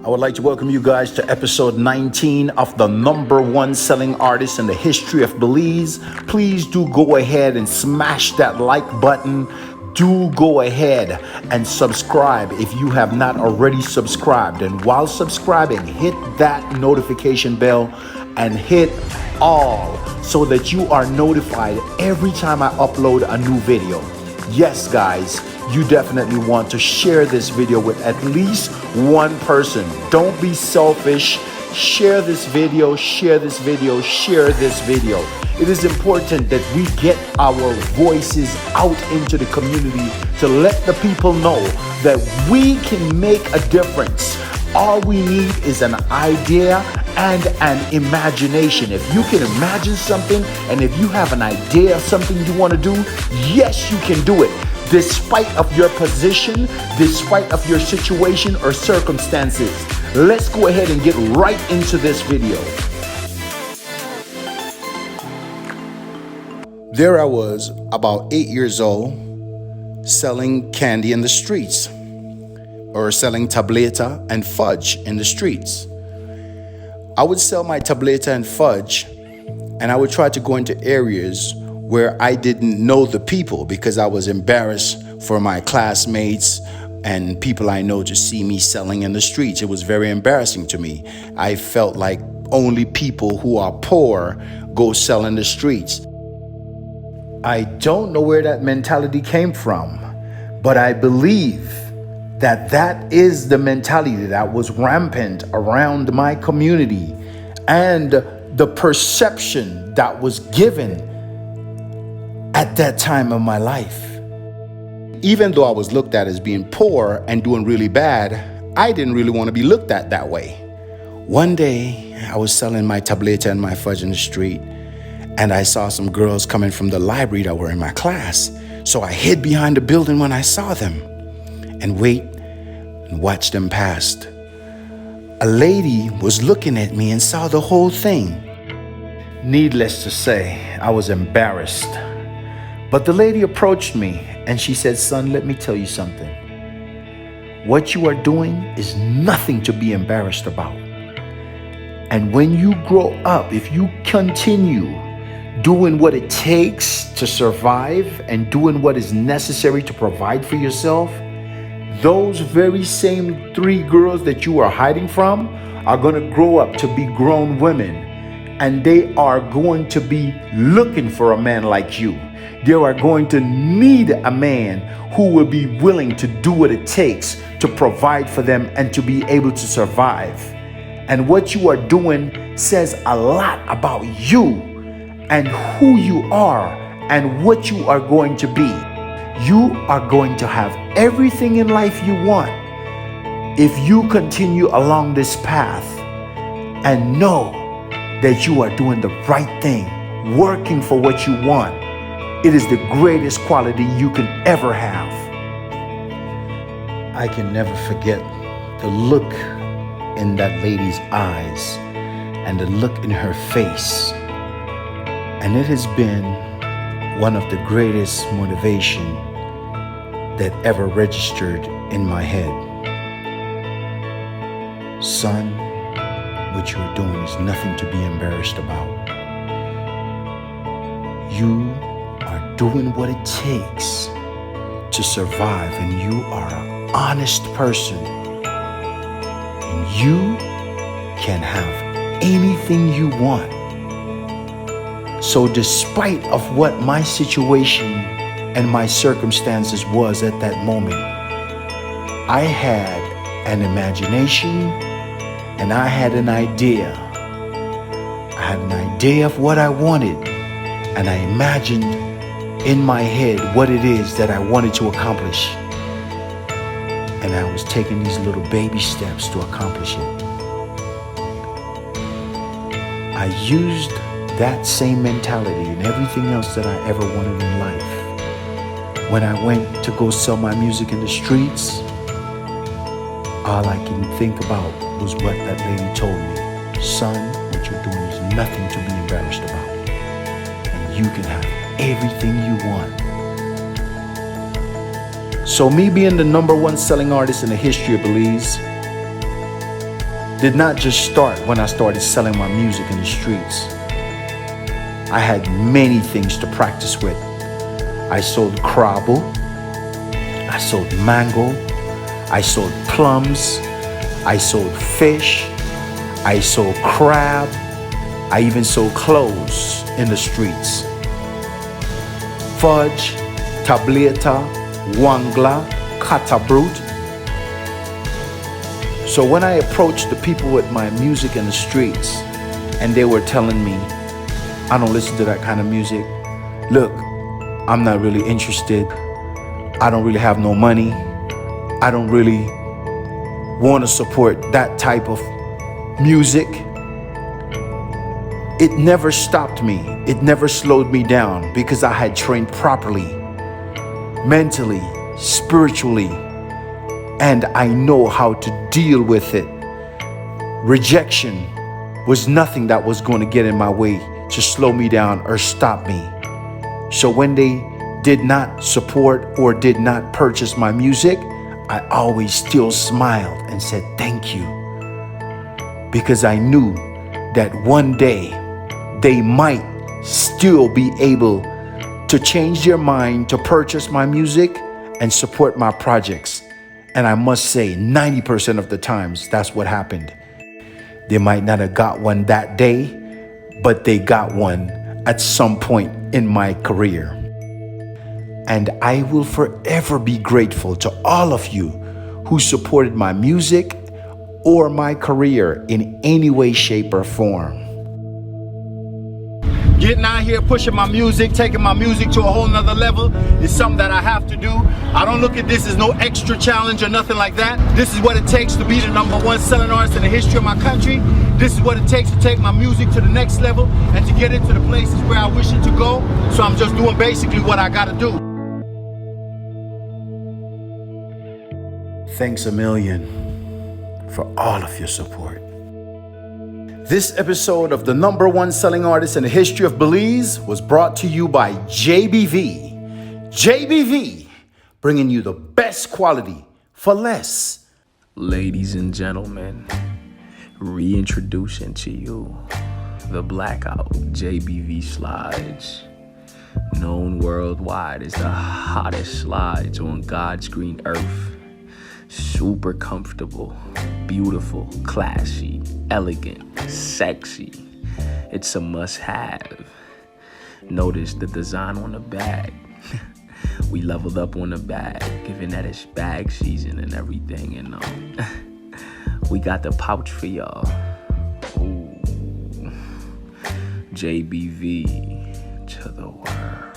I would like to welcome you guys to episode 19 of the #1 selling artist in the history of Belize. Please do go ahead and smash that like button. Do go ahead and subscribe if you have not already subscribed. And while subscribing, hit that notification bell and hit all so that you are notified every time I upload a new video. Yes, guys, you definitely want to share this video with at least one person. Don't be selfish. Share this video, share this video, share this video. It is important that we get our voices out into the community to let the people know that we can make a difference. All we need is an idea and an imagination. If you can imagine something and if you have an idea of something you want to do, yes, you can do it. Despite of your position, despite of your situation or circumstances. Let's go ahead and get right into this video. There I was, about 8 years old, selling candy in the streets, or selling tableta and fudge in the streets. I would sell my tableta and fudge, and I would try to go into areas where I didn't know the people because I was embarrassed for my classmates and people I know to see me selling in the streets. It was very embarrassing to me. I felt like only people who are poor go sell in the streets. I don't know where that mentality came from, but I believe that that is the mentality that was rampant around my community and the perception that was given at that time of my life. Even though I was looked at as being poor and doing really bad, I didn't really want to be looked at that way. One day, I was selling my tableta and my fudge in the street, and I saw some girls coming from the library that were in my class. So I hid behind the building when I saw them and wait and watch them past. A lady was looking at me and saw the whole thing. Needless to say, I was embarrassed. But the lady approached me and she said, "Son, let me tell you something. What you are doing is nothing to be embarrassed about. And when you grow up, if you continue doing what it takes to survive and doing what is necessary to provide for yourself, those very same 3 girls that you are hiding from are going to grow up to be grown women, and they are going to be looking for a man like you. They are going to need a man who will be willing to do what it takes to provide for them and to be able to survive. And what you are doing says a lot about you and who you are and what you are going to be. You are going to have everything in life you want if you continue along this path and know that you are doing the right thing, working for what you want. It is the greatest quality you can ever have." I can never forget the look in that lady's eyes and the look in her face. And it has been one of the greatest motivation that ever registered in my head. Son, what you are doing is nothing to be embarrassed about. You are doing what it takes to survive, and you are an honest person, and you can have anything you want. So despite of what my situation and my circumstances was at that moment, I had an imagination and I had an idea. I had an idea of what I wanted, and I imagined in my head what it is that I wanted to accomplish. And I was taking these little baby steps to accomplish it. I used that same mentality and everything else that I ever wanted in life. When I went to go sell my music in the streets, all I can think about was what that lady told me. Son, what you're doing is nothing to be embarrassed about. And you can have everything you want. So me being the #1 selling artist in the history of Belize, did not just start when I started selling my music in the streets. I had many things to practice with. I sold crabble, I sold mango, I sold plums, I sold fish, I sold crab, I even sold clothes in the streets. Fudge, tableta, wangla, katabrut. So when I approached the people with my music in the streets and they were telling me, I don't listen to that kind of music. Look, I'm not really interested. I don't really have no money. I don't really want to support that type of music. It never stopped me. It never slowed me down because I had trained properly, mentally, spiritually, and I know how to deal with it. Rejection was nothing that was going to get in my way to slow me down or stop me. So when they did not support or did not purchase my music, I always still smiled and said thank you, because I knew that one day they might still be able to change their mind to purchase my music and support my projects. And I must say 90% of the times that's what happened. They might not have got one that day, but they got one at some point in my career. And I will forever be grateful to all of you who supported my music or my career in any way, shape, or form. Getting out here, pushing my music, taking my music to a whole nother level is something that I have to do. I don't look at this as no extra challenge or nothing like that. This is what it takes to be the #1 selling artist in the history of my country. This is what it takes to take my music to the next level and to get it to the places where I wish it to go. So I'm just doing basically what I gotta do. Thanks a million for all of your support. This episode of the #1 selling artist in the history of Belize was brought to you by JBV. JBV, bringing you the best quality for less. Ladies and gentlemen, reintroducing to you the Blackout JBV slides, known worldwide as the hottest slides on God's green earth. Super comfortable, beautiful, classy, elegant, sexy. It's a must-have. Notice the design on the bag. We leveled up on the bag, given that it's bag season and everything, and we got the pouch for y'all. Ooh. JBV to the world.